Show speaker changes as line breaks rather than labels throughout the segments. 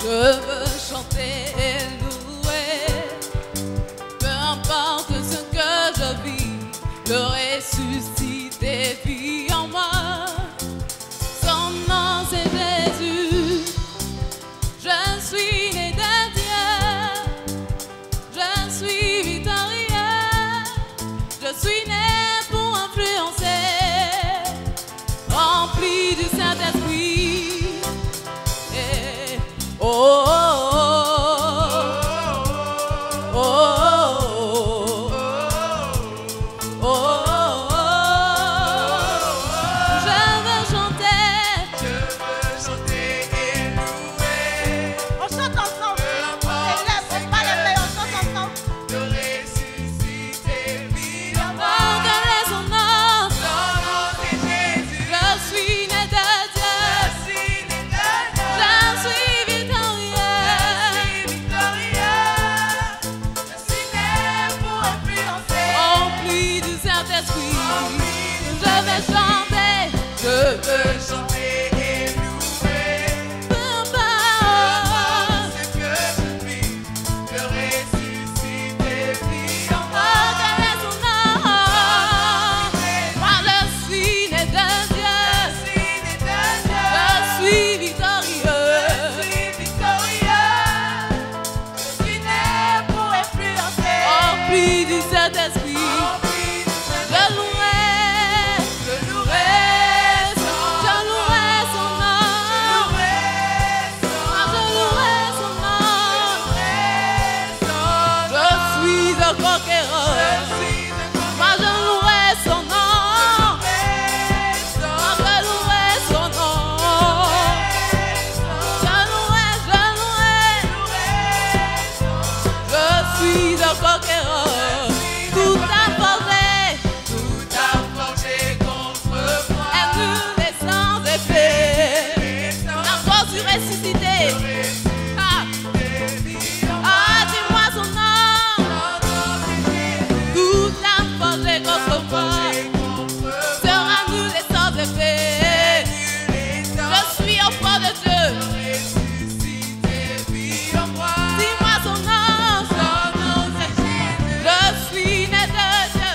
Je veux chanter et louer. Peu importe ce que je vis, le ressuscité vit en moi. Son nom c'est Jésus. Je suis né de Dieu. Je suis victorieux. Je suis né pour influencer. Rempli du Saint-Esprit. Oh, oh, oh, oh, oh, oh. Je veux chanter et louer.
On chante ensemble. Lève pas les mains, on chante ensemble.
Le ressuscité vit en moi. Quel est son nom? Son nom c'est Jésus. Je suis né de Dieu. Je suis né de Dieu. Je suis victorieux. Je suis né pour influencer. Rempli du Saint-Esprit. Je vais chanter. Je veux chanter et louer. Peu importe ce que je vis, le ressuscité vit en moi. Quel est son nom? Moi je suis né de Dieu. Je suis victorieux. Je suis né pour influencer. Rempli du Saint-Esprit. Je louerai son nom. Moi je louerai son nom. Je suis un conquéreur. Moi je louerai son nom. Moi je louerai son nom. Je louerai. Je suis un conquéreur. Tout a forgé contre moi. Est nul et sans effet. La force du ressuscité. Dis-moi son nom. Tout a forgé contre moi. Sera nul et sans effet. Je suis enfant de Dieu. Dis-moi son nom. Je suis né de Dieu.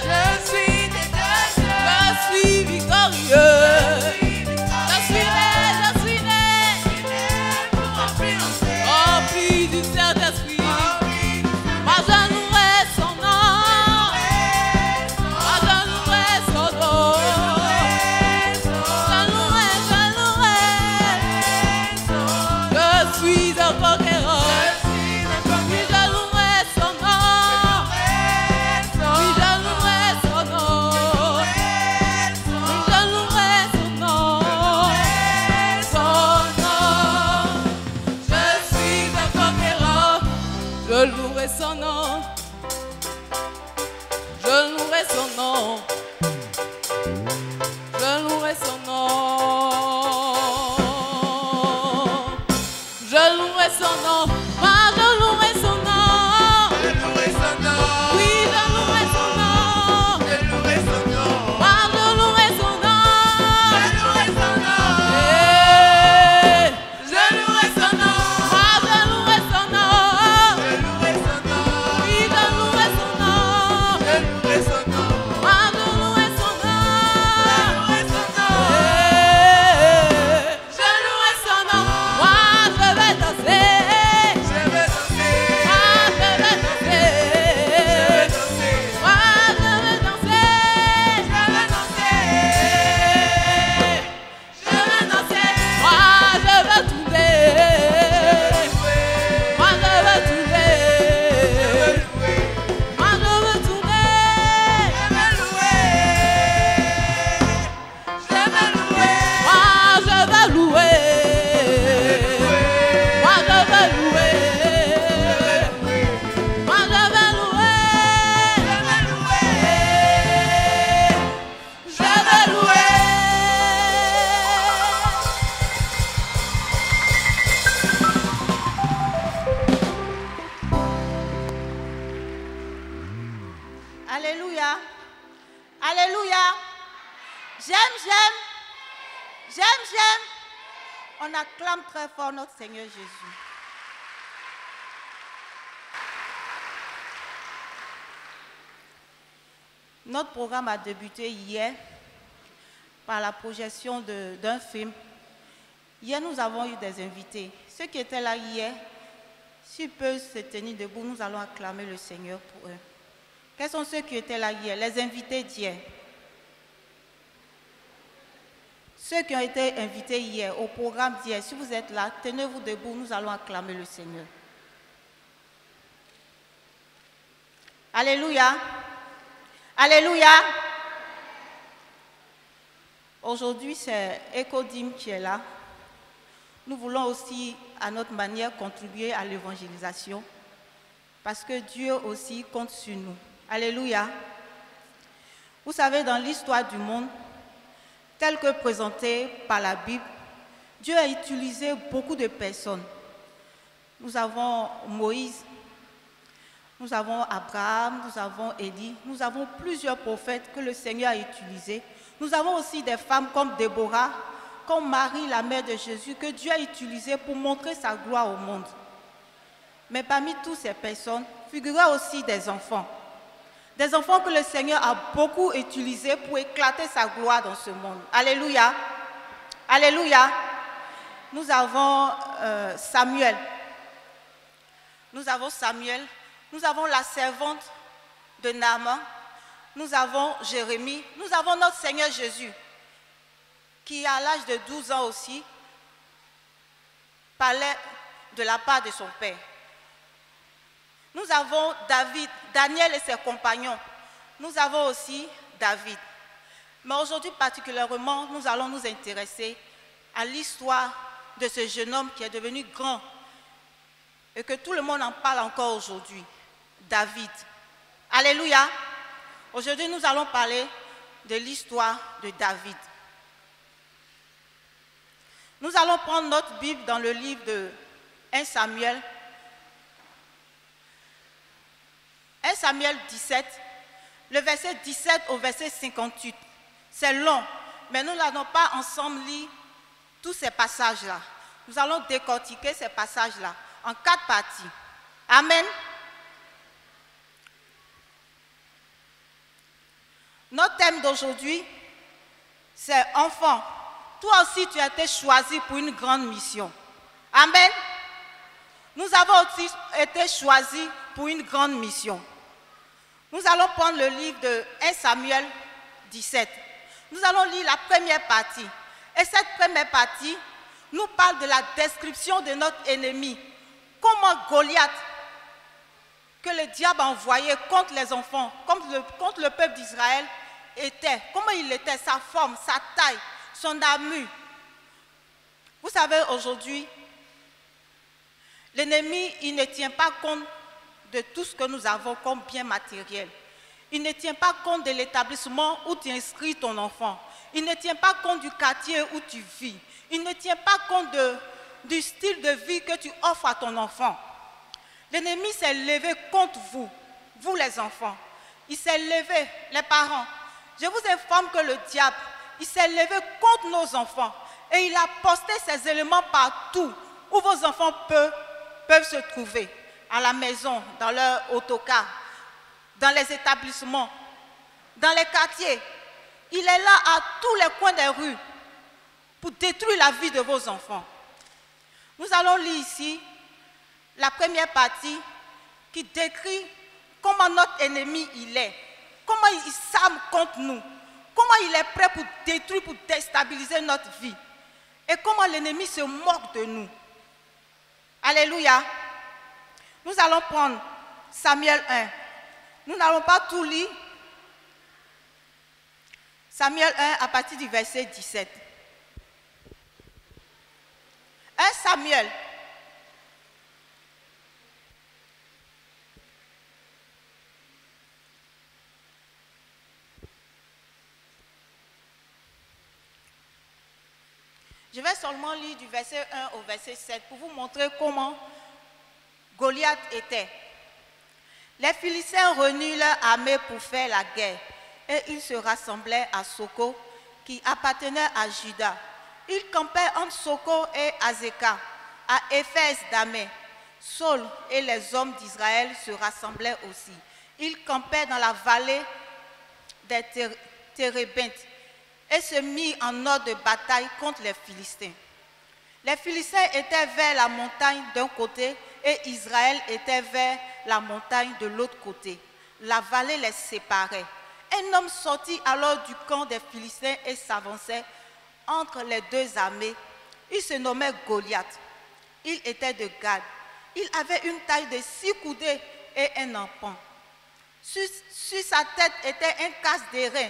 Je suis victorieux. Je suis né. Rempli du Saint-Esprit. Moi je louerai son nom. Moi je louerai son nom. Je louerai. Je suis un conquérant. Oui, je louerai son nom. Oui, je louerai son nom. Oui, je louerai son nom. Son nom. Je suis un conquérant. Je louerai son nom. Je louerai son nom. Je louerai son nom. Je louerai son nom. Moi je louerai son nom. Oui, je louerai son nom. Moi je louerai son nom. Eh, je louerai son nom. Moi je louerai son nom. Oui, je louerai son nom. Moi je louerai son nom. Eh, je louerai son nom. Moi je vais danser.
Alléluia. Alléluia. J'aime. On acclame très fort notre Seigneur Jésus. Notre programme a débuté hier par la projection d'un film. Hier, nous avons eu des invités. Ceux qui étaient là hier, s'ils peuvent se tenir debout, nous allons acclamer le Seigneur pour eux. Quels sont ceux qui étaient là hier? Les invités d'hier. Ceux qui ont été invités hier au programme d'hier, si vous êtes là, tenez-vous debout, nous allons acclamer le Seigneur. Alléluia. Alléluia. Aujourd'hui, c'est Ecodim qui est là. Nous voulons aussi, à notre manière, contribuer à l'évangélisation parce que Dieu aussi compte sur nous. Alléluia. Vous savez, dans l'histoire du monde, telle que présentée par la Bible, Dieu a utilisé beaucoup de personnes. Nous avons Moïse, nous avons Abraham, nous avons Élie, nous avons plusieurs prophètes que le Seigneur a utilisés. Nous avons aussi des femmes comme Déborah, comme Marie, la mère de Jésus, que Dieu a utilisée pour montrer sa gloire au monde. Mais parmi toutes ces personnes, figurent aussi des enfants. Des enfants que le Seigneur a beaucoup utilisés pour éclater sa gloire dans ce monde. Alléluia. Alléluia. Nous avons Samuel. Nous avons Samuel. Nous avons la servante de Naaman. Nous avons Jérémie. Nous avons notre Seigneur Jésus, qui à l'âge de 12 ans aussi, parlait de la part de son père. Nous avons David, Daniel et ses compagnons. Nous avons aussi David. Mais aujourd'hui particulièrement, nous allons nous intéresser à l'histoire de ce jeune homme qui est devenu grand et que tout le monde en parle encore aujourd'hui, David. Alléluia. Aujourd'hui, nous allons parler de l'histoire de David. Nous allons prendre notre Bible dans le livre de 1 Samuel. 1 Samuel 17, le verset 17 au verset 58. C'est long, mais nous n'allons pas ensemble lire tous ces passages-là. Nous allons décortiquer ces passages-là en 4 parties. Amen. Notre thème d'aujourd'hui, c'est « Enfant, toi aussi tu as été choisi pour une grande mission. » Amen. Nous avons aussi été choisis pour une grande mission. Nous allons prendre le livre de 1 Samuel 17. Nous allons lire la première partie. Et cette première partie nous parle de la description de notre ennemi. Comment Goliath, que le diable a envoyé contre les enfants, contre le peuple d'Israël, était. Comment il était, sa forme, sa taille, son armure. Vous savez, aujourd'hui, l'ennemi, il ne tient pas compte de tout ce que nous avons comme bien matériel. Il ne tient pas compte de l'établissement où tu inscris ton enfant. Il ne tient pas compte du quartier où tu vis. Il ne tient pas compte du style de vie que tu offres à ton enfant. L'ennemi s'est levé contre vous, vous les enfants. Il s'est levé, les parents. Je vous informe que le diable, il s'est levé contre nos enfants et il a posté ces éléments partout où vos enfants peuvent se trouver. À la maison, dans leur autocar, dans les établissements, dans les quartiers. Il est là à tous les coins des rues pour détruire la vie de vos enfants. Nous allons lire ici la première partie qui décrit comment notre ennemi il est, comment il s'arme contre nous, comment il est prêt pour détruire, pour déstabiliser notre vie et comment l'ennemi se moque de nous. Alléluia. Nous allons prendre Samuel 1. Nous n'allons pas tout lire. Samuel 1 à partir du verset 17. 1 Samuel. Je vais seulement lire du verset 1 au verset 7 pour vous montrer comment Goliath était. Les Philistins renurent leur armée pour faire la guerre et ils se rassemblaient à Soko qui appartenait à Juda. Ils campaient entre Soko et Azekah, à Éphèse d'Amé. Saul et les hommes d'Israël se rassemblaient aussi. Ils campaient dans la vallée des Térébintes et se mit en ordre de bataille contre les Philistins. Les Philistins étaient vers la montagne d'un côté et Israël était vers la montagne de l'autre côté. La vallée les séparait. Un homme sortit alors du camp des Philistins et s'avançait entre les deux armées. Il se nommait Goliath. Il était de Gad. Il avait une taille de 6 coudées et un empan. Sur sa tête était un casque d'airain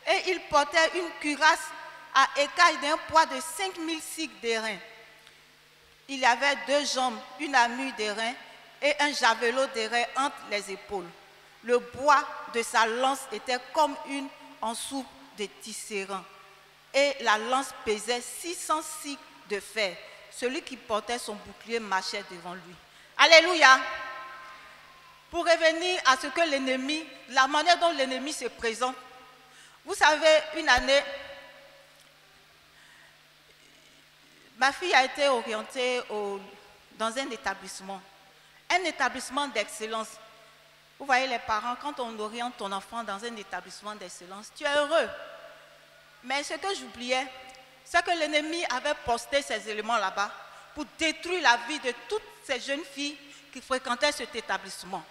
et il portait une cuirasse à écailles d'un poids de 5000 cycles d'airain. Il avait 2 jambes, une armure d'airain et un javelot d'airain entre les épaules. Le bois de sa lance était comme une en soupe de tisserand et la lance pesait 600 cycles de fer. Celui qui portait son bouclier marchait devant lui. Alléluia! Pour revenir à ce que l'ennemi, la manière dont l'ennemi se présente. Vous savez, une année, ma fille a été orientée dans un établissement d'excellence. Vous voyez les parents, quand on oriente ton enfant dans un établissement d'excellence, tu es heureux. Mais ce que j'oubliais, c'est que l'ennemi avait posté ces éléments là-bas pour détruire la vie de toutes ces jeunes filles qui fréquentaient cet établissement.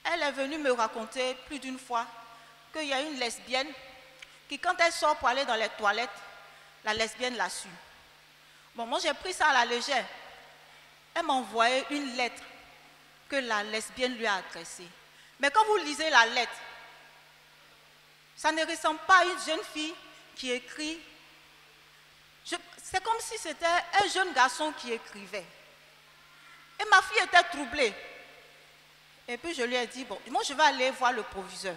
Elle est venue me raconter plus d'une fois qu'il y a une lesbienne qui, quand elle sort pour aller dans les toilettes, la lesbienne l'a su. Bon, moi j'ai pris ça à la légère. Elle m'a envoyé une lettre que la lesbienne lui a adressée. Mais quand vous lisez la lettre, ça ne ressemble pas à une jeune fille qui écrit. C'est comme si c'était un jeune garçon qui écrivait. Et ma fille était troublée. Et puis je lui ai dit, bon, moi je vais aller voir le proviseur.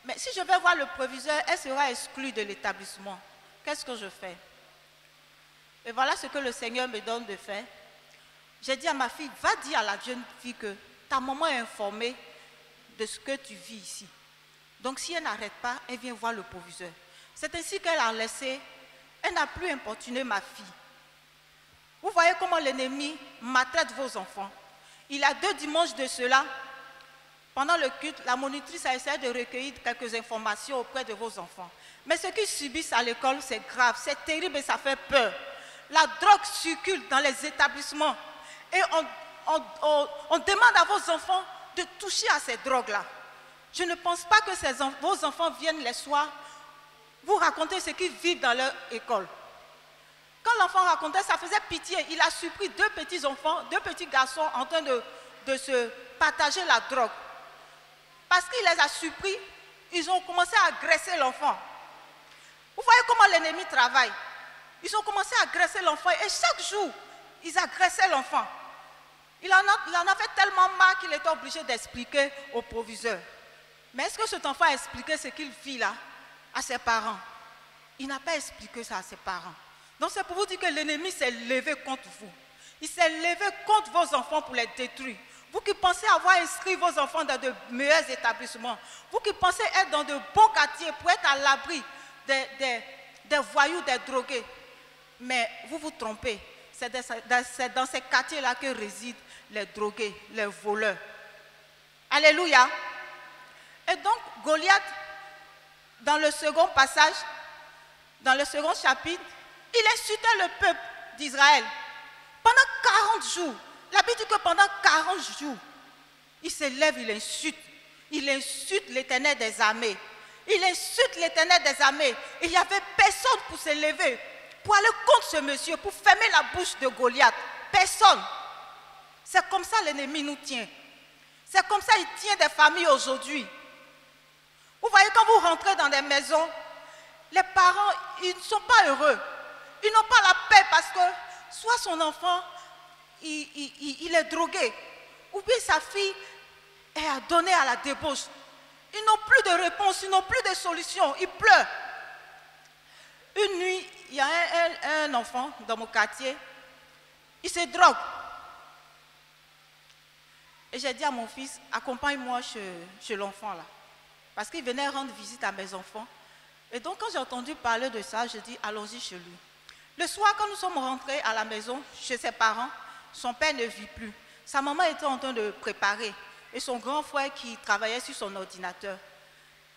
Mais si je vais voir le proviseur, elle sera exclue de l'établissement. Qu'est-ce que je fais? Et voilà ce que le Seigneur me donne de faire. J'ai dit à ma fille, va dire à la jeune fille que ta maman est informée de ce que tu vis ici. Donc si elle n'arrête pas, elle vient voir le proviseur. C'est ainsi qu'elle a laissé, elle n'a plus importuné ma fille. Vous voyez comment l'ennemi maltraite vos enfants. Il y a 2 dimanches de cela, pendant le culte, la monitrice a essayé de recueillir quelques informations auprès de vos enfants. Mais ce qu'ils subissent à l'école, c'est grave, c'est terrible et ça fait peur. La drogue circule dans les établissements et on demande à vos enfants de toucher à ces drogues-là. Je ne pense pas que vos enfants viennent les soirs vous raconter ce qu'ils vivent dans leur école. Quand l'enfant racontait, ça faisait pitié. Il a surpris 2 petits enfants, 2 petits garçons en train de se partager la drogue. Parce qu'il les a surpris, ils ont commencé à agresser l'enfant. Vous voyez comment l'ennemi travaille. Ils ont commencé à agresser l'enfant et chaque jour, ils agressaient l'enfant. Il en avait tellement marre qu'il était obligé d'expliquer au proviseur. Mais est-ce que cet enfant a expliqué ce qu'il vit là à ses parents? Il n'a pas expliqué ça à ses parents. Donc c'est pour vous dire que l'ennemi s'est levé contre vous. Il s'est levé contre vos enfants pour les détruire. Vous qui pensez avoir inscrit vos enfants dans de meilleurs établissements, vous qui pensez être dans de bons quartiers pour être à l'abri des voyous, des drogués, mais vous vous trompez. C'est dans ces quartiers-là que résident les drogués, les voleurs. Alléluia. Et donc Goliath, dans le second passage, dans le second chapitre, il insultait le peuple d'Israël. Pendant 40 jours, la Bible dit que pendant 40 jours, il se lève, il insulte l'Éternel des armées. Il insulte l'Éternel des armées. Il n'y avait personne pour se lever, pour aller contre ce monsieur, pour fermer la bouche de Goliath. Personne. C'est comme ça l'ennemi nous tient. C'est comme ça il tient des familles aujourd'hui. Vous voyez, quand vous rentrez dans des maisons, les parents, ils ne sont pas heureux. Ils n'ont pas la paix parce que soit son enfant, il est drogué, ou bien sa fille est adonnée à la débauche. Ils n'ont plus de réponse, ils n'ont plus de solution, ils pleurent. Une nuit, il y a un enfant dans mon quartier, il se drogue. Et j'ai dit à mon fils, accompagne-moi chez l'enfant là. Parce qu'il venait rendre visite à mes enfants. Et donc quand j'ai entendu parler de ça, j'ai dit, allons-y chez lui. Le soir, quand nous sommes rentrés à la maison, chez ses parents, son père ne vit plus. Sa maman était en train de préparer. et son grand frère qui travaillait sur son ordinateur.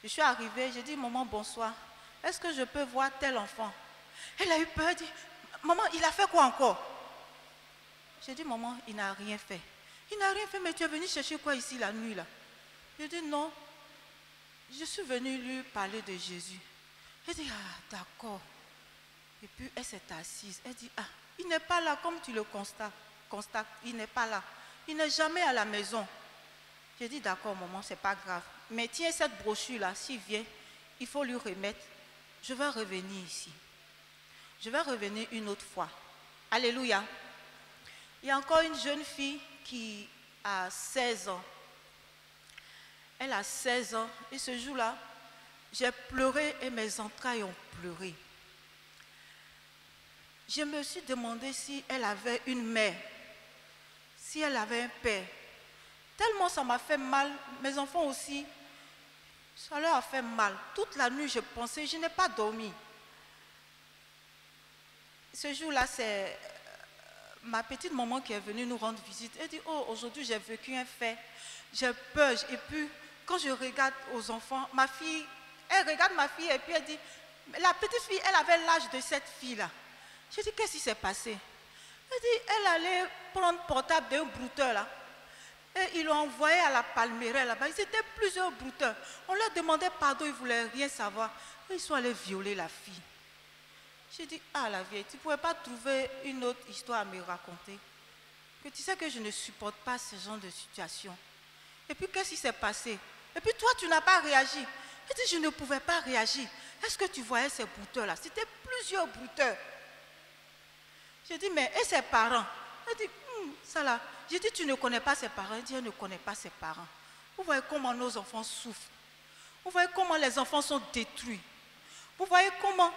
Je suis arrivée, j'ai dit, maman, bonsoir. Est-ce que je peux voir tel enfant? Elle a eu peur, elle dit, maman, il a fait quoi encore? J'ai dit, maman, il n'a rien fait. Il n'a rien fait, mais tu es venu chercher quoi ici la nuit là? J'ai dit, non, je suis venue lui parler de Jésus. Elle dit, ah, d'accord. Et puis elle s'est assise. Elle dit, ah, il n'est pas là comme tu le constates. Il n'est pas là. Il n'est jamais à la maison. J'ai dit, d'accord, maman, c'est pas grave. Mais tiens cette brochure-là, s'il vient, il faut lui remettre. Je vais revenir ici. Je vais revenir une autre fois. Alléluia. Il y a encore une jeune fille qui a 16 ans. Elle a 16 ans et ce jour-là, j'ai pleuré et mes entrailles ont pleuré. Je me suis demandé si elle avait une mère, si elle avait un père. Tellement ça m'a fait mal, mes enfants aussi, ça leur a fait mal. Toute la nuit, je pensais, je n'ai pas dormi. Ce jour-là, c'est ma petite maman qui est venue nous rendre visite. Elle dit, oh, aujourd'hui j'ai vécu un fait, j'ai peur. Et puis, quand je regarde aux enfants, ma fille, elle regarde ma fille et puis elle dit, la petite fille, elle avait l'âge de cette fille-là. Je dis, qu'est-ce qui s'est passé? Elle dit, elle allait prendre le portable d'un brouteur là. Et ils l'ont envoyé à la Palmeraie là-bas. Ils étaient plusieurs brouteurs. On leur demandait pardon, ils ne voulaient rien savoir. Et ils sont allés violer la fille. J'ai dit, ah la vieille, tu ne pouvais pas trouver une autre histoire à me raconter? Que tu sais que je ne supporte pas ce genre de situation. Et puis qu'est-ce qui s'est passé? Et puis toi, tu n'as pas réagi. Elle dit, je ne pouvais pas réagir. Est-ce que tu voyais ces brouteurs-là? C'était plusieurs brouteurs. J'ai dit, mais et ses parents? Elle dit, ça là. J'ai dit, tu ne connais pas ses parents? Elle dit, elle ne connaît pas ses parents. Vous voyez comment nos enfants souffrent. Vous voyez comment les enfants sont détruits. Vous voyez comment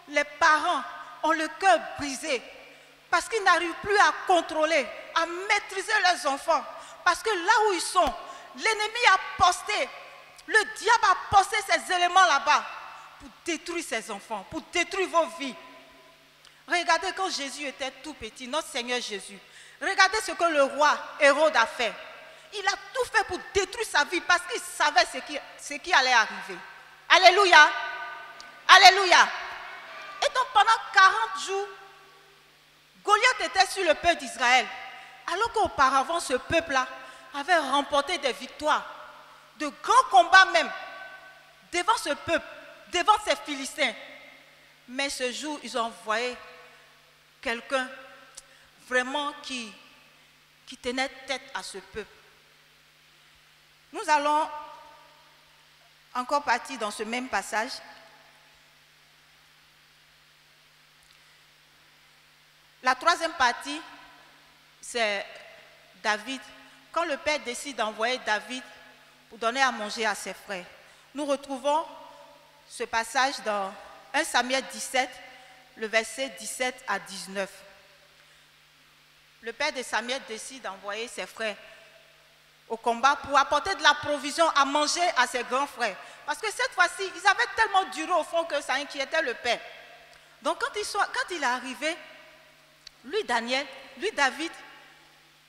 les parents ont le cœur brisé parce qu'ils n'arrivent plus à contrôler, à maîtriser leurs enfants. Parce que là où ils sont, l'ennemi a posté, le diable a posté ces éléments là-bas pour détruire ses enfants, pour détruire vos vies. Regardez quand Jésus était tout petit, notre Seigneur Jésus. Regardez ce que le roi Hérode a fait. Il a tout fait pour détruire sa vie parce qu'il savait ce qui allait arriver. Alléluia. Alléluia. Et donc pendant 40 jours, Goliath était sur le peuple d'Israël. Alors qu'auparavant, ce peuple-là avait remporté des victoires, de grands combats même, devant ce peuple, devant ces Philistins. Mais ce jour, ils ont envoyé quelqu'un vraiment qui tenait tête à ce peuple. Nous allons encore partir dans ce même passage. La troisième partie, c'est David. Quand le père décide d'envoyer David pour donner à manger à ses frères, nous retrouvons ce passage dans 1 Samuel 17, le verset 17 à 19. Le père de Samuel décide d'envoyer ses frères au combat pour apporter de la provision à manger à ses grands frères. Parce que cette fois-ci, ils avaient tellement duré au fond que ça inquiétait le père. Donc quand il est arrivé, lui David,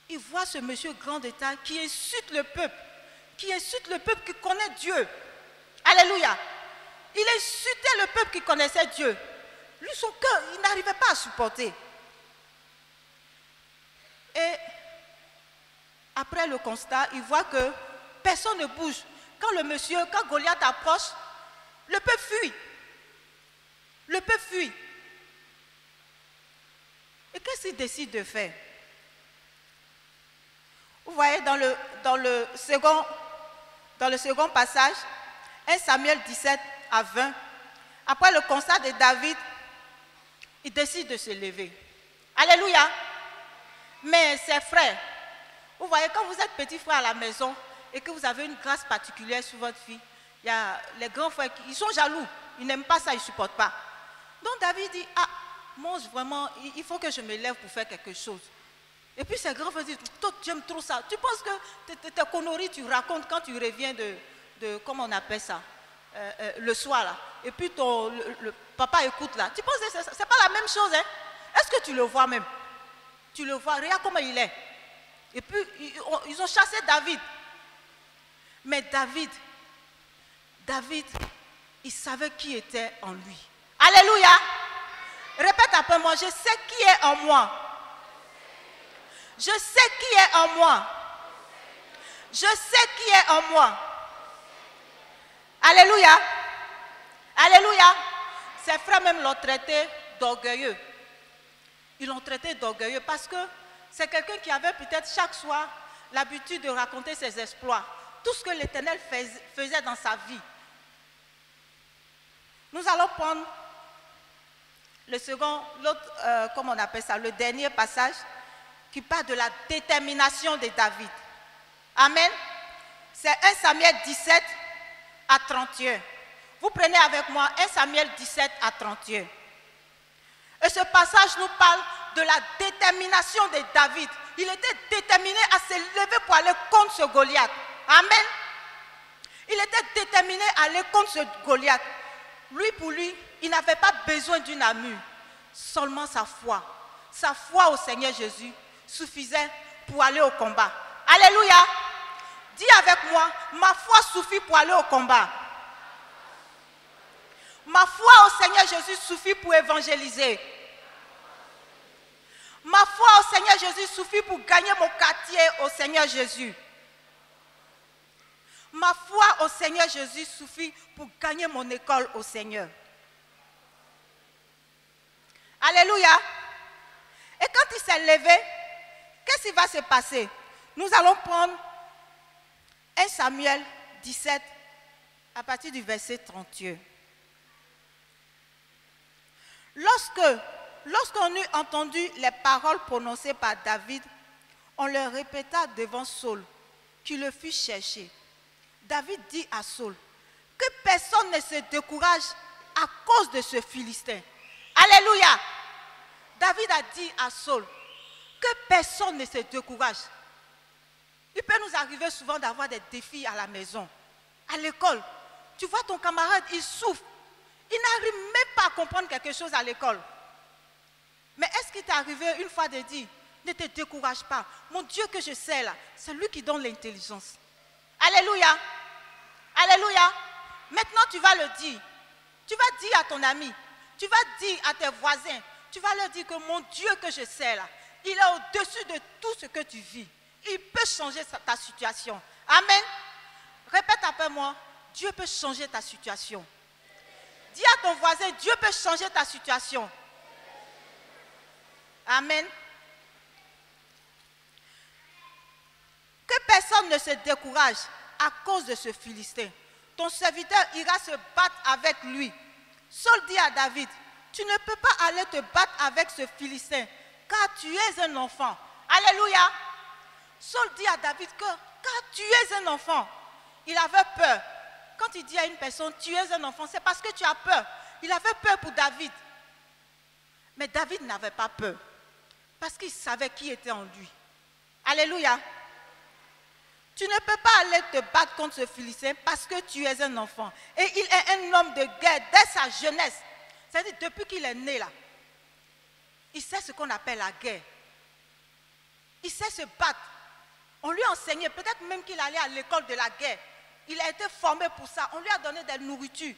il voit ce monsieur grand d'état qui insulte le peuple, qui connaît Dieu. Alléluia. Il insultait le peuple qui connaissait Dieu. Lui, son cœur, il n'arrivait pas à supporter. Et après le constat, il voit que personne ne bouge. Quand Goliath approche, le peuple fuit. Le peuple fuit. Et qu'est-ce qu'il décide de faire? Vous voyez dans le second passage, 1 Samuel 17 à 20, après le constat de David, il décide de se lever. Alléluia. Mais ses frères, vous voyez, quand vous êtes petit frère à la maison et que vous avez une grâce particulière sur votre fille, il y a les grands frères ils sont jaloux, ils n'aiment pas ça, ils ne supportent pas. Donc David dit, ah, moi vraiment, il faut que je me lève pour faire quelque chose. Et puis ses grands frères disent, toi tu aimes trop ça. Tu penses que tes conneries tu racontes quand tu reviens de comment on appelle ça, le soir là. Et puis le papa écoute là. Tu penses que c'est pas la même chose, hein? Est-ce que tu le vois même? Tu le vois, regarde comment il est. Et puis ils ont chassé David. Mais David, il savait qui était en lui. Alléluia. Répète après moi, je sais qui est en moi. Je sais qui est en moi. Je sais qui est en moi. Alléluia. Alléluia. Ses frères même l'ont traité d'orgueilleux. Ils l'ont traité d'orgueilleux parce que c'est quelqu'un qui avait peut-être chaque soir l'habitude de raconter ses exploits. Tout ce que l'Éternel faisait dans sa vie. Nous allons prendre le second, comment on appelle ça, le dernier passage qui parle de la détermination de David. Amen. C'est 1 Samuel 17 à 31. Vous prenez avec moi 1 Samuel 17 à 31. Et ce passage nous parle de la détermination de David. Il était déterminé à se lever pour aller contre ce Goliath. Amen. Il était déterminé à aller contre ce Goliath. Pour lui, il n'avait pas besoin d'une armure. Seulement sa foi. Sa foi au Seigneur Jésus suffisait pour aller au combat. Alléluia. Dis avec moi, ma foi suffit pour aller au combat. Ma foi au Seigneur Jésus suffit pour évangéliser. Ma foi au Seigneur Jésus suffit pour gagner mon quartier au Seigneur Jésus. Ma foi au Seigneur Jésus suffit pour gagner mon école au Seigneur. Alléluia. Et quand il s'est levé, qu'est-ce qui va se passer? Nous allons prendre 1 Samuel 17 à partir du verset 31. Lorsqu'on eut entendu les paroles prononcées par David, on les répéta devant Saul, qui le fit chercher. David dit à Saul, que personne ne se décourage à cause de ce Philistin. Alléluia. David a dit à Saul, que personne ne se décourage. Il peut nous arriver souvent d'avoir des défis à la maison, à l'école. Tu vois ton camarade, il souffre. Il n'arrive même pas à comprendre quelque chose à l'école. Mais est-ce qu'il t'est arrivé une fois de dire, ne te décourage pas. Mon Dieu que je sais là, c'est lui qui donne l'intelligence. Alléluia. Alléluia. Maintenant tu vas le dire. Tu vas dire à ton ami. Tu vas dire à tes voisins. Tu vas leur dire que mon Dieu que je sais là, il est au-dessus de tout ce que tu vis. Il peut changer ta situation. Amen. Répète après moi. Dieu peut changer ta situation. Dis à ton voisin, Dieu peut changer ta situation. Amen. Que personne ne se décourage à cause de ce Philistin. Ton serviteur ira se battre avec lui. Saul dit à David, tu ne peux pas aller te battre avec ce Philistin, car tu es un enfant. Alléluia. Saul dit à David que, car tu es un enfant. Il avait peur. Quand il dit à une personne, tu es un enfant, c'est parce que tu as peur. Il avait peur pour David. Mais David n'avait pas peur. Parce qu'il savait qui était en lui. Alléluia. Tu ne peux pas aller te battre contre ce Philistin parce que tu es un enfant. Et il est un homme de guerre dès sa jeunesse. C'est-à-dire depuis qu'il est né là. Il sait ce qu'on appelle la guerre. Il sait se battre. On lui a enseigné, peut-être même qu'il allait à l'école de la guerre. Il a été formé pour ça. On lui a donné des nourritures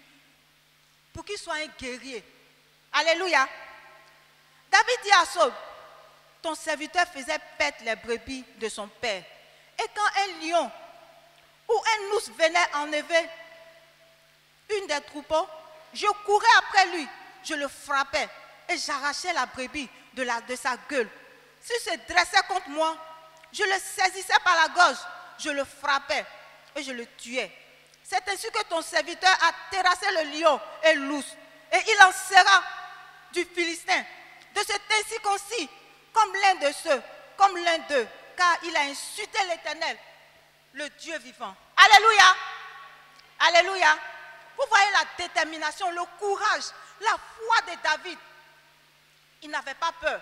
pour qu'il soit un guerrier. Alléluia. David dit à Saul, ton serviteur faisait perdre les brebis de son père. Et quand un lion ou un ours venait enlever une des troupeaux, je courais après lui, je le frappais et j'arrachais la brebis de sa gueule. S'il se dressait contre moi, je le saisissais par la gorge, je le frappais et je le tuais. C'est ainsi que ton serviteur a terrassé le lion et l'ours. Et il en sera du Philistin, de cet incirconcis, comme l'un de ceux, comme l'un d'eux, car il a insulté l'Éternel, le Dieu vivant. Alléluia. Alléluia. Vous voyez la détermination, le courage, la foi de David. Il n'avait pas peur.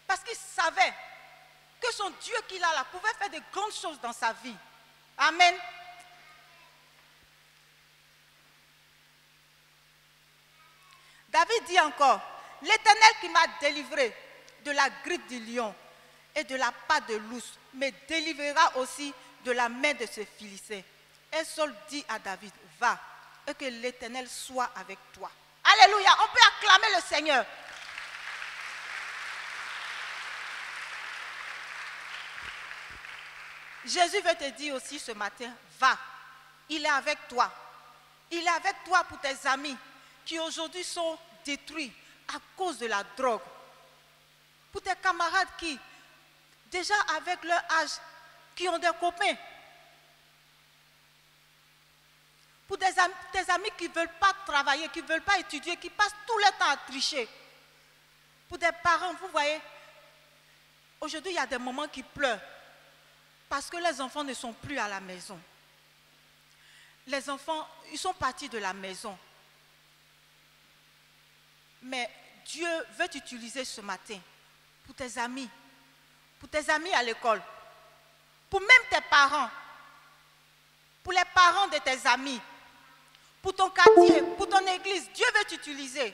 Parce qu'il savait que son Dieu qu'il a là pouvait faire de grandes choses dans sa vie. Amen. David dit encore, l'Éternel qui m'a délivré de la griffe du lion et de la patte de l'ours me délivrera aussi de la main de ce Philistin. et Saul dit à David, va, et que l'Éternel soit avec toi. Alléluia, on peut acclamer le Seigneur. Jésus veut te dire aussi ce matin, va, il est avec toi. Il est avec toi pour tes amis qui aujourd'hui sont détruits à cause de la drogue. Pour tes camarades qui, déjà avec leur âge, qui ont des copains. Pour tes amis qui ne veulent pas travailler, qui ne veulent pas étudier, qui passent tout le temps à tricher. Pour des parents, vous voyez, aujourd'hui il y a des mamans qui pleurent parce que les enfants ne sont plus à la maison. Les enfants, ils sont partis de la maison. Mais Dieu veut t'utiliser ce matin pour tes amis à l'école, pour même tes parents, pour les parents de tes amis, pour ton quartier, pour ton église. Dieu veut t'utiliser.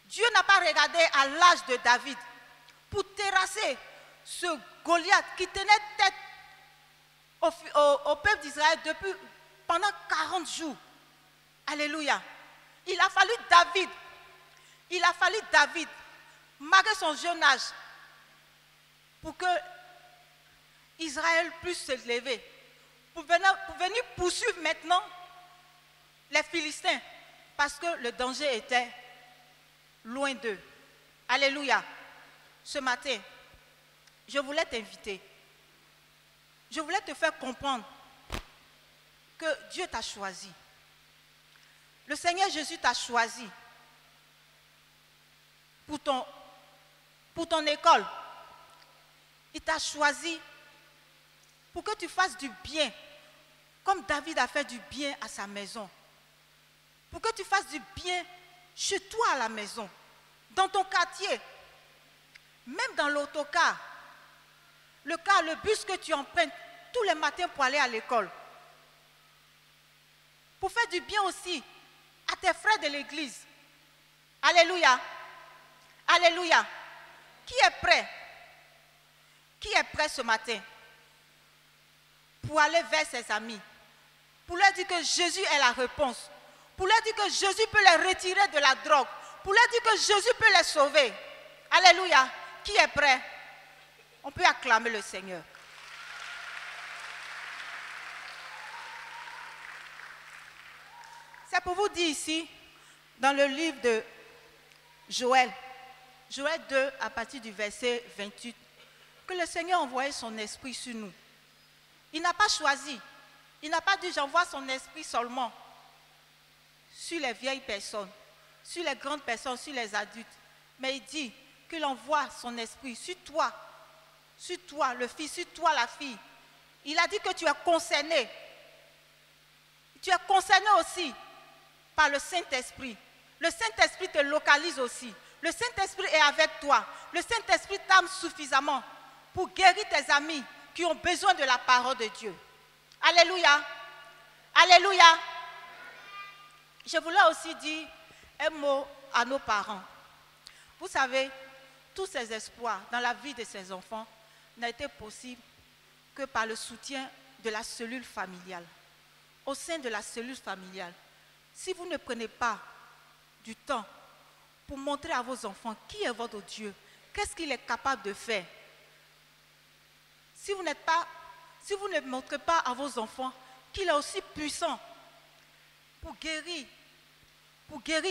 Dieu n'a pas regardé à l'âge de David pour terrasser ce Goliath qui tenait tête au peuple d'Israël pendant 40 jours. Alléluia. Il a fallu David, malgré son jeune âge, pour que Israël puisse se lever, pour venir poursuivre maintenant les Philistins, parce que le danger était loin d'eux. Alléluia. Ce matin, je voulais t'inviter. Je voulais te faire comprendre que Dieu t'a choisi. Le Seigneur Jésus t'a choisi pour ton école. Il t'a choisi pour que tu fasses du bien, comme David a fait du bien à sa maison. Pour que tu fasses du bien chez toi à la maison, dans ton quartier, même dans l'autocar, le bus que tu empruntes tous les matins pour aller à l'école. Pour faire du bien aussi à tes frères de l'église. Alléluia. Alléluia. Qui est prêt? Qui est prêt ce matin pour aller vers ses amis? Pour leur dire que Jésus est la réponse. Pour leur dire que Jésus peut les retirer de la drogue. Pour leur dire que Jésus peut les sauver. Alléluia. Qui est prêt? On peut acclamer le Seigneur. C'est pour vous dire ici, dans le livre de Joël 2, à partir du verset 28, que le Seigneur a envoyé son esprit sur nous. Il n'a pas choisi. Il n'a pas dit j'envoie son esprit seulement sur les vieilles personnes, sur les grandes personnes, sur les adultes. Mais il dit qu'il envoie son esprit sur toi le fils, sur toi la fille. Il a dit que tu es concerné. Tu es concerné aussi par le Saint-Esprit. Le Saint-Esprit te localise aussi. Le Saint-Esprit est avec toi. Le Saint-Esprit t'aime suffisamment pour guérir tes amis qui ont besoin de la parole de Dieu. Alléluia. Alléluia. Je voulais aussi dire un mot à nos parents. Vous savez, tous ces espoirs dans la vie de ces enfants n'a été possible que par le soutien de la cellule familiale. Au sein de la cellule familiale, si vous ne prenez pas du temps pour montrer à vos enfants qui est votre Dieu, qu'est-ce qu'il est capable de faire, si vous ne montrez pas à vos enfants qu'il est aussi puissant pour guérir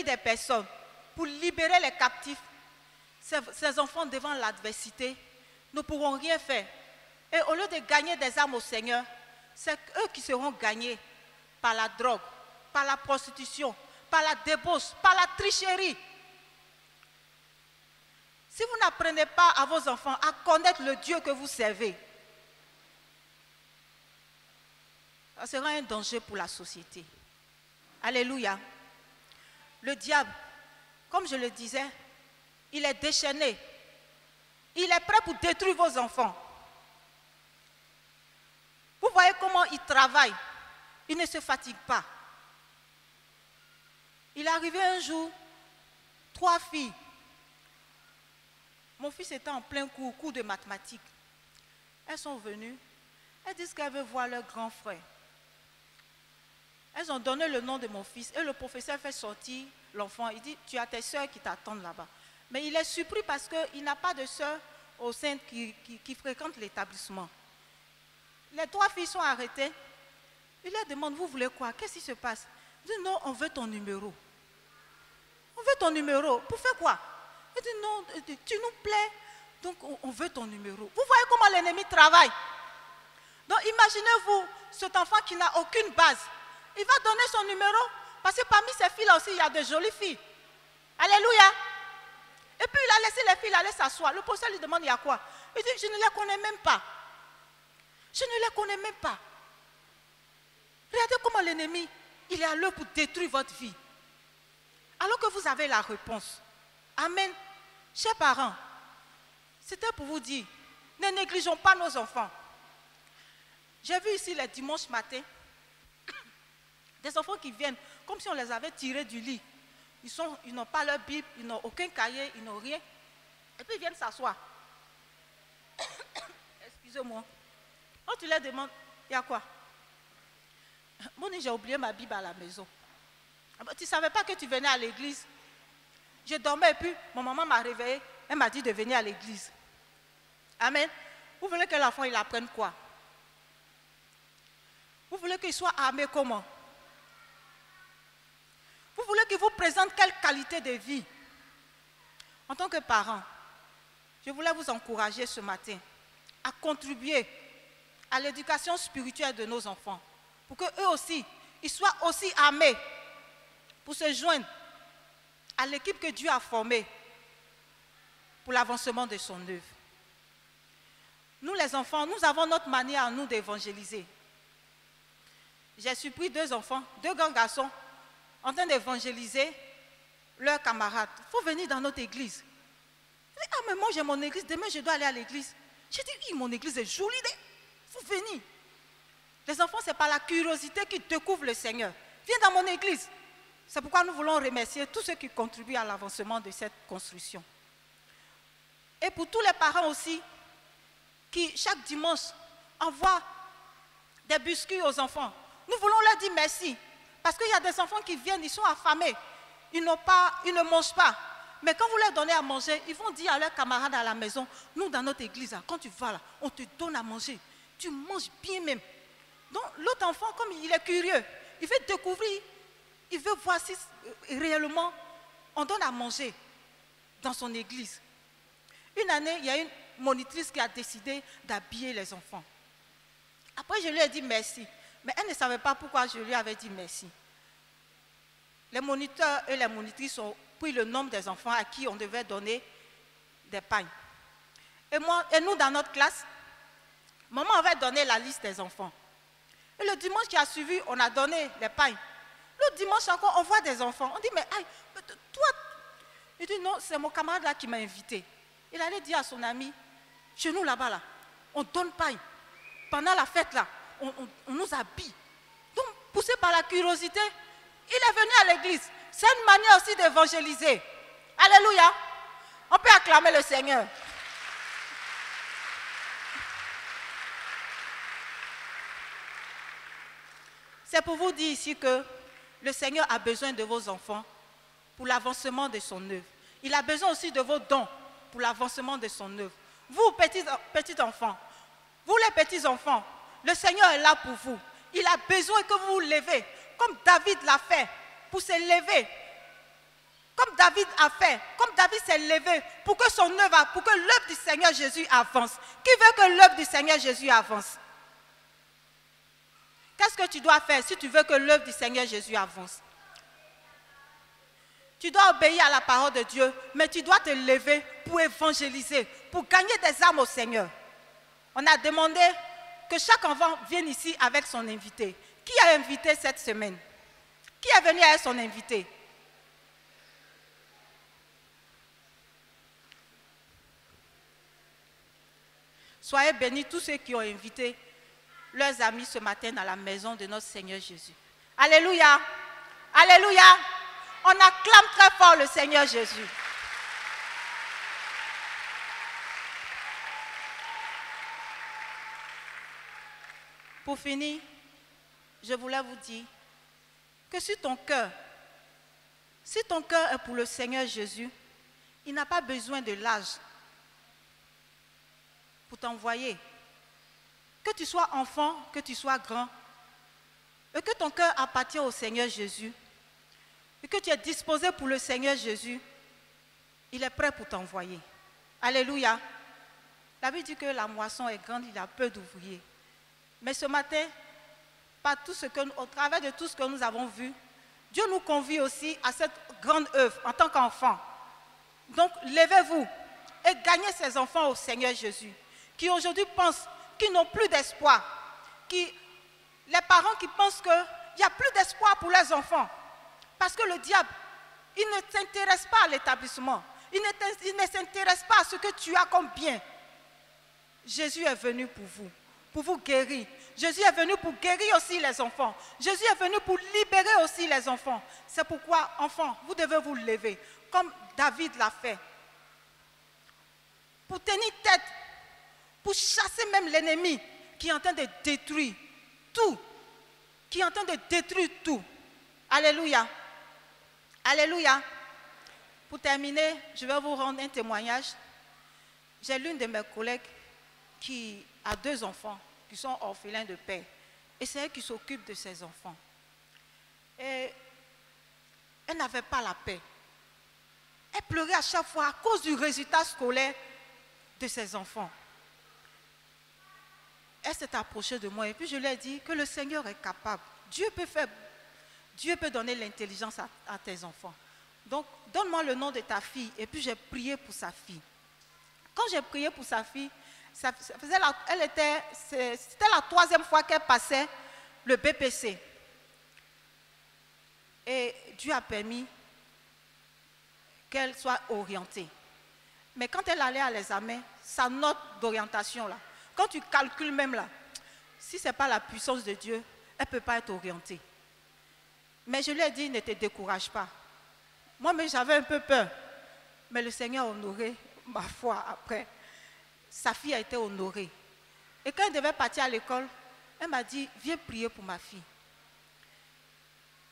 des personnes, pour libérer les captifs, ces enfants devant l'adversité ne pourront rien faire. Et au lieu de gagner des âmes au Seigneur, c'est eux qui seront gagnés par la drogue, par la prostitution, par la débauche, par la tricherie. Si vous n'apprenez pas à vos enfants à connaître le Dieu que vous servez, ça sera un danger pour la société. Alléluia. Le diable, comme je le disais, il est déchaîné. Il est prêt pour détruire vos enfants. Vous voyez comment il travaille. Il ne se fatigue pas. Il est arrivé un jour, 3 filles. Mon fils était en plein cours de mathématiques. Elles sont venues. Elles disent qu'elles veulent voir leur grand frère. Elles ont donné le nom de mon fils et le professeur fait sortir l'enfant. Il dit, tu as tes soeurs qui t'attendent là-bas. Mais il est surpris parce qu'il n'a pas de soeurs au sein qui fréquentent l'établissement. Les 3 filles sont arrêtées. Il leur demande, vous voulez quoi? Qu'est-ce qui se passe? Il dit, non, on veut ton numéro. On veut ton numéro. Pour faire quoi? Il dit, non, tu nous plais, donc on veut ton numéro. Vous voyez comment l'ennemi travaille? Donc imaginez-vous, cet enfant qui n'a aucune base, il va donner son numéro, parce que parmi ces filles-là aussi, il y a de jolies filles. Alléluia. Et puis il a laissé les filles aller s'asseoir. Le professeur lui demande, il y a quoi? Il dit, je ne les connais même pas. Je ne les connais même pas. Regardez comment l'ennemi, il est à l'œuvre pour détruire votre vie. Alors que vous avez la réponse. Amen. Chers parents, c'était pour vous dire, ne négligeons pas nos enfants. J'ai vu ici les dimanches matins, des enfants qui viennent comme si on les avait tirés du lit. Ils n'ont pas leur Bible, ils n'ont aucun cahier, ils n'ont rien. Et puis ils viennent s'asseoir. Excusez-moi. Quand tu leur demandes, il y a quoi? Bon, j'ai oublié ma Bible à la maison. Tu ne savais pas que tu venais à l'église? Je dormais et puis mon maman m'a réveillée. Elle m'a dit de venir à l'église. Amen. Vous voulez que l'enfant il apprenne quoi? Vous voulez qu'il soit armé comment? Vous voulez qu'il vous présente quelle qualité de vie? En tant que parent, je voulais vous encourager ce matin à contribuer à l'éducation spirituelle de nos enfants pour qu'eux aussi, ils soient aussi armés pour se joindre à l'équipe que Dieu a formée pour l'avancement de son œuvre. Nous les enfants, nous avons notre manière à nous d'évangéliser. J'ai surpris 2 enfants, 2 grands garçons en train d'évangéliser leurs camarades. Il faut venir dans notre église. Je dis, ah mais moi j'ai mon église, demain je dois aller à l'église. J'ai dit, oui, mon église est jolie, il faut venir. Les enfants, c'est par la curiosité qu'ils découvrent le Seigneur. Viens dans mon église. C'est pourquoi nous voulons remercier tous ceux qui contribuent à l'avancement de cette construction. Et pour tous les parents aussi, qui chaque dimanche envoient des biscuits aux enfants, nous voulons leur dire merci. Parce qu'il y a des enfants qui viennent, ils sont affamés, ils ne mangent pas. Mais quand vous leur donnez à manger, ils vont dire à leurs camarades à la maison, nous dans notre église, quand tu vas là, on te donne à manger. Tu manges bien même. Donc l'autre enfant, comme il est curieux, il veut découvrir, il veut voir si réellement on donne à manger dans son église. Une année, il y a une monitrice qui a décidé d'habiller les enfants. Après, je lui ai dit merci. Mais elle ne savait pas pourquoi je lui avais dit merci. Les moniteurs et les monitrices ont pris le nombre des enfants à qui on devait donner des pagnes. Et nous, dans notre classe, maman avait donné la liste des enfants. Et le dimanche qui a suivi, on a donné les pagnes. L'autre dimanche encore, on voit des enfants. On dit, mais aïe, toi, il dit non, c'est mon camarade là qui m'a invité. Il allait dire à son ami, chez nous là-bas, là, on donne paille. Pendant la fête là, on nous habille. Donc, poussé par la curiosité, il est venu à l'église. C'est une manière aussi d'évangéliser. Alléluia. On peut acclamer le Seigneur. C'est pour vous dire ici que le Seigneur a besoin de vos enfants pour l'avancement de son œuvre. Il a besoin aussi de vos dons pour l'avancement de son œuvre. Vous, petits enfants, vous les petits enfants, le Seigneur est là pour vous. Il a besoin que vous vous levez, comme David l'a fait, pour se lever. Comme David a fait, comme David s'est levé pour que son œuvre, pour que l'œuvre du Seigneur Jésus avance. Qui veut que l'œuvre du Seigneur Jésus avance? Qu'est-ce que tu dois faire si tu veux que l'œuvre du Seigneur Jésus avance? Tu dois obéir à la parole de Dieu, mais tu dois te lever pour évangéliser, pour gagner des âmes au Seigneur. On a demandé que chaque enfant vienne ici avec son invité. Qui a invité cette semaine? Qui est venu avec son invité? Soyez bénis tous ceux qui ont invité leurs amis ce matin dans la maison de notre Seigneur Jésus. Alléluia. Alléluia. On acclame très fort le Seigneur Jésus. Pour finir, je voulais vous dire que si ton cœur est pour le Seigneur Jésus, il n'a pas besoin de l'âge pour t'envoyer. Que tu sois enfant, que tu sois grand, et que ton cœur appartient au Seigneur Jésus, et que tu es disposé pour le Seigneur Jésus, il est prêt pour t'envoyer. Alléluia. La Bible dit que la moisson est grande, il y a peu d'ouvriers. Mais ce matin, au travers de tout ce que nous avons vu, Dieu nous convie aussi à cette grande œuvre en tant qu'enfants. Donc, levez-vous et gagnez ces enfants au Seigneur Jésus, qui aujourd'hui pensent qu'ils n'ont plus d'espoir, les parents qui pensent qu'il n'y a plus d'espoir pour leurs enfants, parce que le diable, il ne s'intéresse pas à l'établissement, il ne s'intéresse pas à ce que tu as comme bien. Jésus est venu pour vous guérir. Jésus est venu pour guérir aussi les enfants. Jésus est venu pour libérer aussi les enfants. C'est pourquoi, enfants, vous devez vous lever, comme David l'a fait, pour tenir tête, pour chasser même l'ennemi qui est en train de détruire tout, Alléluia. Alléluia. Pour terminer, je vais vous rendre un témoignage. J'ai l'une de mes collègues qui a 2 enfants qui sont orphelins de père. Et c'est elle qui s'occupe de ses enfants. Et elle n'avait pas la paix. Elle pleurait à chaque fois à cause du résultat scolaire de ses enfants. Elle s'est approchée de moi et puis je lui ai dit que le Seigneur est capable. Dieu peut donner l'intelligence à tes enfants. Donc, donne-moi le nom de ta fille. Et puis j'ai prié pour sa fille. Quand j'ai prié pour sa fille, c'était la 3e fois qu'elle passait le BPC. Et Dieu a permis qu'elle soit orientée. Mais quand elle allait à l'examen, sa note d'orientation là, quand tu calcules même là, si ce n'est pas la puissance de Dieu, elle ne peut pas être orientée. Mais je lui ai dit, ne te décourage pas. Moi-même, j'avais un peu peur. Mais le Seigneur a honoré ma foi après. Sa fille a été honorée. Et quand elle devait partir à l'école, elle m'a dit, viens prier pour ma fille.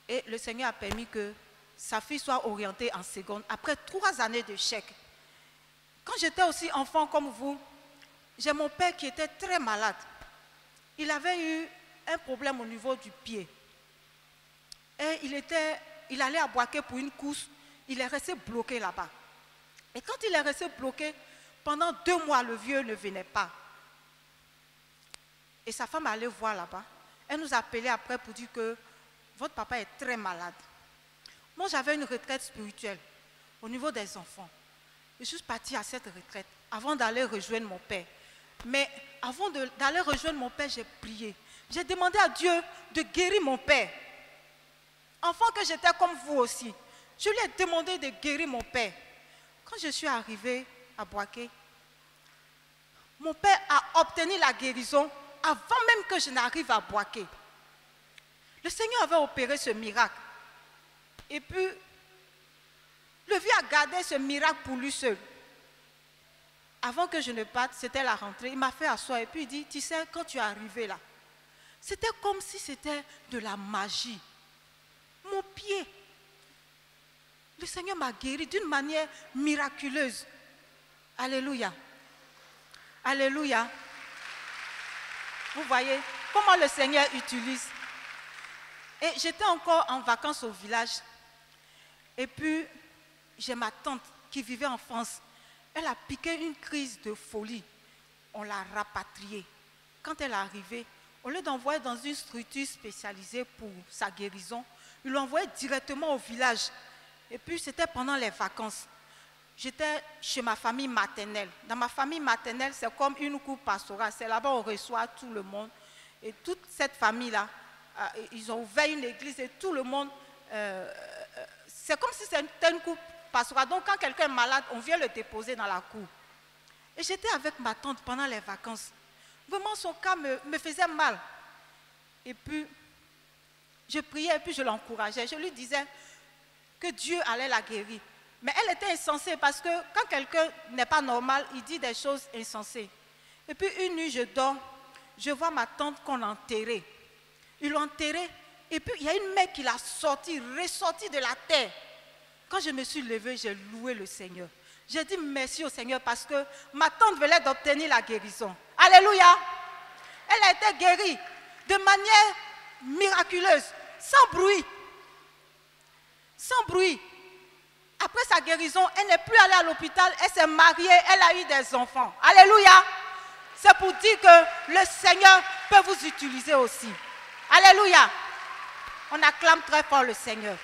Et le Seigneur a permis que sa fille soit orientée en seconde après 3 années de chèque. Quand j'étais aussi enfant comme vous, j'ai mon père qui était très malade. Il avait eu un problème au niveau du pied. Et il allait à Boaké pour une course, il est resté bloqué là-bas. Et quand il est resté bloqué, pendant 2 mois, le vieux ne venait pas. Et sa femme allait voir là-bas. Elle nous a appelé après pour dire que votre papa est très malade. Moi, j'avais une retraite spirituelle au niveau des enfants. Je suis partie à cette retraite avant d'aller rejoindre mon père. Mais avant d'aller rejoindre mon père, j'ai prié. J'ai demandé à Dieu de guérir mon père. Enfant que j'étais comme vous aussi, je lui ai demandé de guérir mon père. Quand je suis arrivée à Boaké, mon père a obtenu la guérison avant même que je n'arrive à Boaké. Le Seigneur avait opéré ce miracle. Et puis, le vieux a gardé ce miracle pour lui seul. Avant que je ne parte, c'était la rentrée. Il m'a fait asseoir et puis il dit, tu sais, quand tu es arrivé là, c'était comme si c'était de la magie. Mon pied, le Seigneur m'a guéri d'une manière miraculeuse. Alléluia. Alléluia. Vous voyez comment le Seigneur utilise. Et j'étais encore en vacances au village. Et puis, j'ai ma tante qui vivait en France. Elle a piqué une crise de folie. On l'a rapatriée. Quand elle est arrivée, au lieu d'envoyer dans une structure spécialisée pour sa guérison, ils l'ont envoyée directement au village. Et puis, c'était pendant les vacances. J'étais chez ma famille maternelle. Dans ma famille maternelle, c'est comme une cour pastorale. C'est là-bas où on reçoit tout le monde. Et toute cette famille-là, ils ont ouvert une église et tout le monde... c'est comme si c'était une cour pastorale. Donc, quand quelqu'un est malade, on vient le déposer dans la cour. Et j'étais avec ma tante pendant les vacances. Vraiment, son cas me faisait mal. Et puis, je priais et puis je l'encourageais. Je lui disais que Dieu allait la guérir. Mais elle était insensée parce que quand quelqu'un n'est pas normal, il dit des choses insensées. Et puis une nuit, je dors, je vois ma tante qu'on a enterrée. Ils l'ont enterrée Et puis, il y a une main qui l'a sorti, ressorti de la terre. Quand je me suis levée, j'ai loué le Seigneur. J'ai dit merci au Seigneur parce que ma tante venait d'obtenir la guérison. Alléluia. Elle a été guérie de manière miraculeuse, sans bruit. Sans bruit. Après sa guérison, elle n'est plus allée à l'hôpital, elle s'est mariée, elle a eu des enfants. Alléluia. C'est pour dire que le Seigneur peut vous utiliser aussi. Alléluia. On acclame très fort le Seigneur.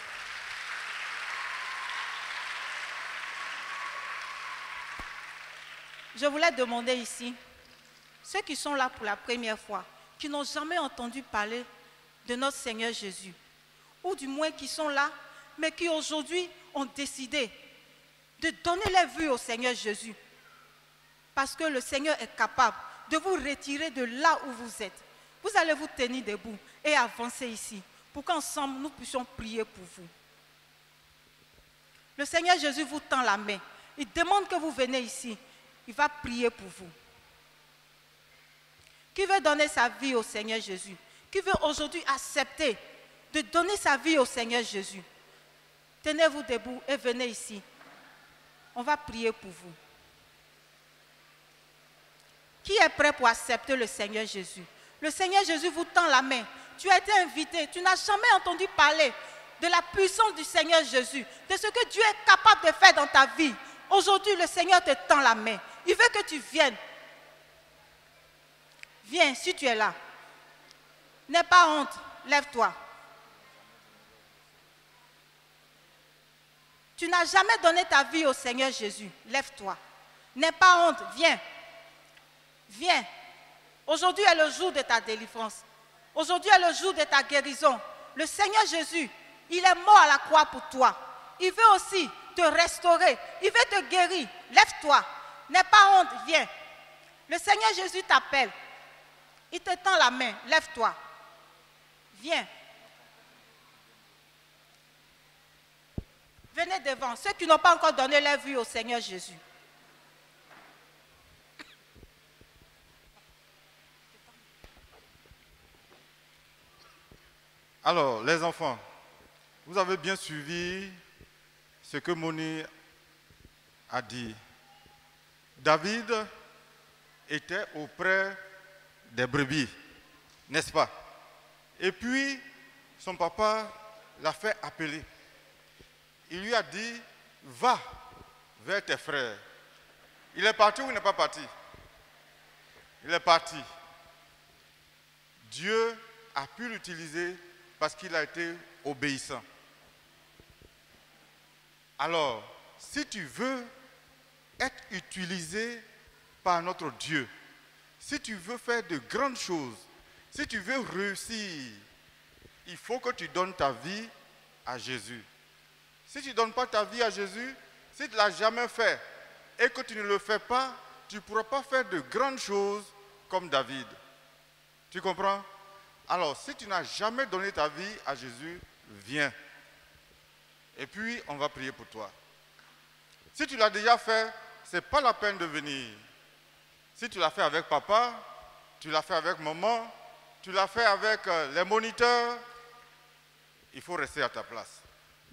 Je voulais demander ici, ceux qui sont là pour la première fois, qui n'ont jamais entendu parler de notre Seigneur Jésus, ou du moins qui sont là, mais qui aujourd'hui ont décidé de donner leur vue au Seigneur Jésus, parce que le Seigneur est capable de vous retirer de là où vous êtes. Vous allez vous tenir debout et avancer ici, pour qu'ensemble nous puissions prier pour vous. Le Seigneur Jésus vous tend la main. Il demande que vous venez ici. Il va prier pour vous. Qui veut donner sa vie au Seigneur Jésus? Qui veut aujourd'hui accepter de donner sa vie au Seigneur Jésus? Tenez-vous debout et venez ici. On va prier pour vous. Qui est prêt pour accepter le Seigneur Jésus? Le Seigneur Jésus vous tend la main. Tu as été invité. Tu n'as jamais entendu parler de la puissance du Seigneur Jésus, de ce que Dieu est capable de faire dans ta vie. Aujourd'hui, le Seigneur te tend la main. Il veut que tu viennes. Viens, si tu es là. N'aie pas honte. Lève-toi. Tu n'as jamais donné ta vie au Seigneur Jésus. Lève-toi. N'aie pas honte. Viens. Viens. Aujourd'hui est le jour de ta délivrance. Aujourd'hui est le jour de ta guérison. Le Seigneur Jésus, il est mort à la croix pour toi. Il veut aussi te restaurer. Il veut te guérir. Lève-toi. N'aie pas honte. Viens. Le Seigneur Jésus t'appelle. Il te tend la main. Lève-toi. Viens. Venez devant. Ceux qui n'ont pas encore donné leur vie au Seigneur Jésus.
Alors, les enfants, vous avez bien suivi ce que Moni a dit. David était auprès des brebis, n'est-ce pas? Et puis, son papa l'a fait appeler. Il lui a dit, va vers tes frères. Il est parti ou il n'est pas parti? Il est parti. Dieu a pu l'utiliser parce qu'il a été obéissant. Alors, si tu veux être utilisé par notre Dieu, si tu veux faire de grandes choses, si tu veux réussir, il faut que tu donnes ta vie à Jésus. Si tu ne donnes pas ta vie à Jésus, si tu ne l'as jamais fait et que tu ne le fais pas, tu ne pourras pas faire de grandes choses comme David. Tu comprends? Alors, si tu n'as jamais donné ta vie à Jésus, viens. Et puis, on va prier pour toi. Si tu l'as déjà fait, ce n'est pas la peine de venir. Si tu l'as fait avec papa, tu l'as fait avec maman, tu l'as fait avec les moniteurs, il faut rester à ta place.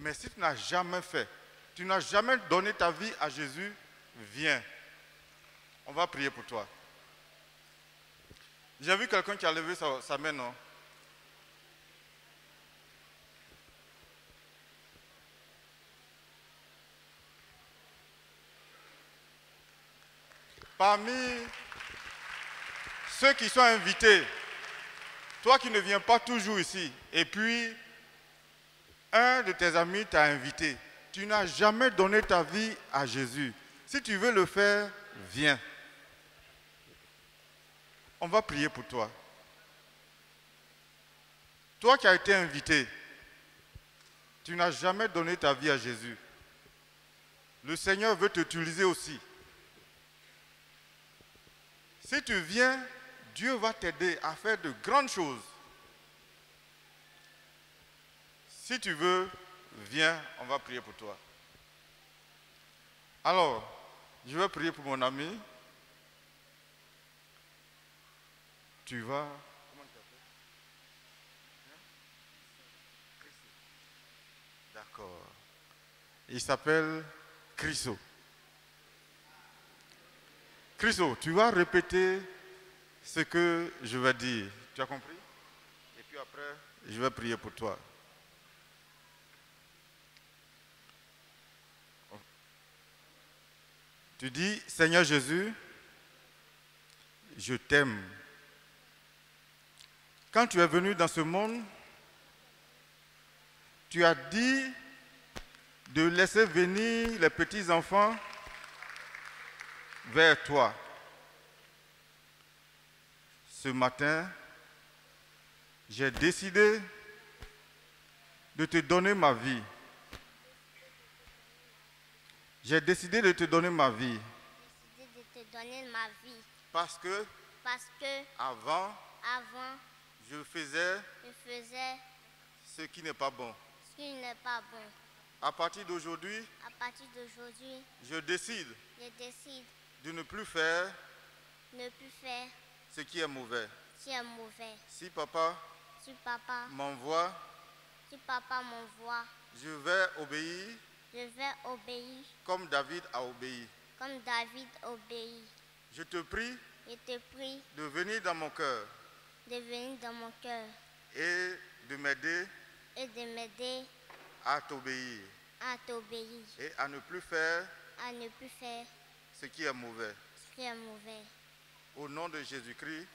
Mais si tu n'as jamais fait, tu n'as jamais donné ta vie à Jésus, viens. On va prier pour toi. J'ai vu quelqu'un qui a levé sa main, non? Parmi ceux qui sont invités, toi qui ne viens pas toujours ici, et puis un de tes amis t'a invité, tu n'as jamais donné ta vie à Jésus. Si tu veux le faire, viens. On va prier pour toi. Toi qui as été invité, tu n'as jamais donné ta vie à Jésus. Le Seigneur veut t'utiliser aussi. Si tu viens, Dieu va t'aider à faire de grandes choses. Si tu veux, viens, on va prier pour toi. Alors, je vais prier pour mon ami. Tu vas... Comment tu t'appelles? D'accord. Il s'appelle Chriso. Chriso, tu vas répéter ce que je vais dire. Tu as compris? Et puis après, je vais prier pour toi. Tu dis, Seigneur Jésus, je t'aime. Quand tu es venu dans ce monde, tu as dit de laisser venir les petits-enfants vers toi. Ce matin, j'ai décidé de te donner ma vie. J'ai décidé de te donner ma vie. Parce que avant, je faisais ce qui n'est pas bon. À partir d'aujourd'hui, je décide de ne plus faire ce qui est mauvais. Si papa m'envoie, je vais obéir comme David a obéi. Je te prie de venir dans mon cœur et de m'aider à t'obéir et à ne plus faire ce qui est mauvais. Au nom de Jésus-Christ,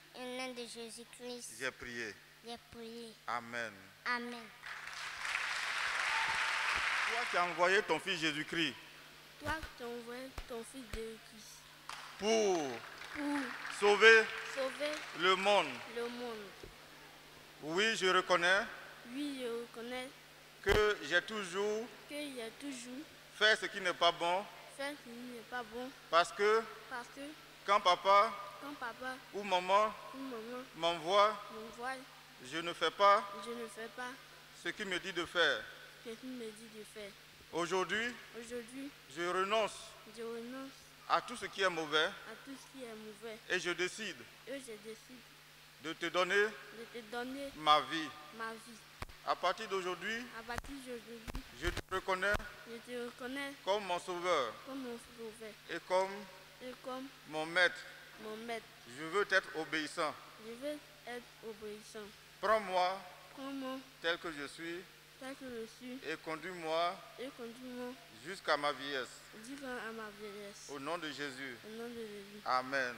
j'ai prié. Amen. Toi qui as envoyé ton fils Jésus-Christ pour sauver le monde. Oui, je reconnais que j'ai toujours fait ce qui n'est pas bon. Parce que quand papa ou maman m'envoie, je ne fais pas ce qu'il me dit de faire. Aujourd'hui, je renonce à tout ce qui est mauvais et je décide de te donner ma vie. À partir d'aujourd'hui, je te reconnais comme mon sauveur et comme mon maître. Je veux être obéissant. Prends-moi tel que je suis et conduis-moi jusqu'à ma vieillesse. Au nom de Jésus. Amen.